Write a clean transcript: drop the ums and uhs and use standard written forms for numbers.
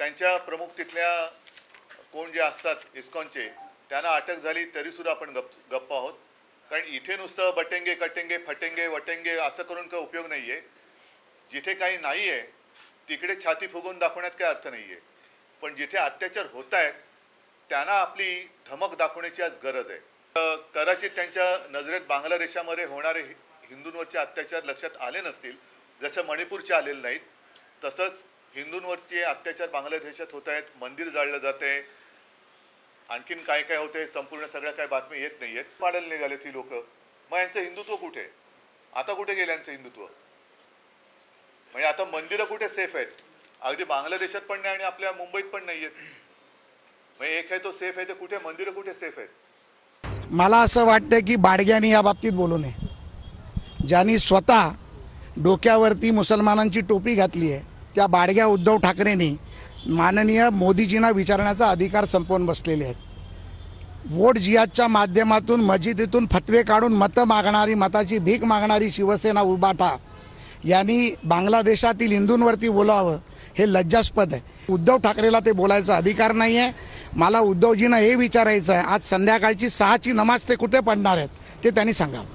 त्यांच्या प्रमुख तिथल्या कोण जे असतात इस्कॉनचे त्यांना अटक झाली तरीसुद्धा आपण गप्प आहोत. कारण इथे नुसतं बटेंगे कटेंगे फटेंगे वटेंगे असं करून काही उपयोग नाही आहे. जिथे काही नाही आहे तिकडे छाती फुगवून दाखवण्यात काही अर्थ नाही आहे. पण जिथे अत्याचार होत आहेत त्यांना आपली धमक दाखवण्याची आज गरज आहे. कदाचित त्यांच्या नजरेत बांगलादेशामध्ये होणारे हिंदूंवरचे अत्याचार लक्षात आले नसतील, जसं मणिपूरचे आलेले नाहीत. तसंच हिंदूंवरचे अत्याचार बांगलादेशात होत आहेत, मंदिर जाळलं जात आहे, आणखीन काय काय होते संपूर्ण सगळ्या काय बातमी येत नाही आहेत. पाडायला निघाले ती लोक. मग यांचं हिंदुत्व कुठे? आता कुठे गेलं यांचं हिंदुत्व? म्हणजे आता मंदिरं कुठे सेफ आहेत? अगदी बांगलादेशात पण नाही आणि आपल्या मुंबईत पण नाही आहेत. म्हणजे एक आहे तो सेफ आहे, तर कुठे मंदिरं कुठे सेफ आहेत? मला असं वाटतं की बाडग्यांनी या बाबतीत बोलू नये. ज्यांनी स्वतः डोक्यावरती मुसलमानांची टोपी घातली आहे त्या बाडग्या उद्धव ठाकरेंनी माननीय मोदीजींना विचारण्याचा अधिकार संपवून बसलेले आहेत. वोट जिहादच्या माध्यमातून मस्जिदीतून फतवे काढून मतं मागणारी, मताची भीक मागणारी शिवसेना उभाटा यांनी बांगलादेशातील हिंदूंवरती बोलावं हे लज्जास्पद आहे. उद्धव ठाकरेला ते बोलायचा अधिकार नाही आहे. मला उद्धवजींना हे विचारायचं आहे, आज संध्याकाळची 6ची नमाज ते कुठे पडणार आहेत ते त्यांनी सांगावं.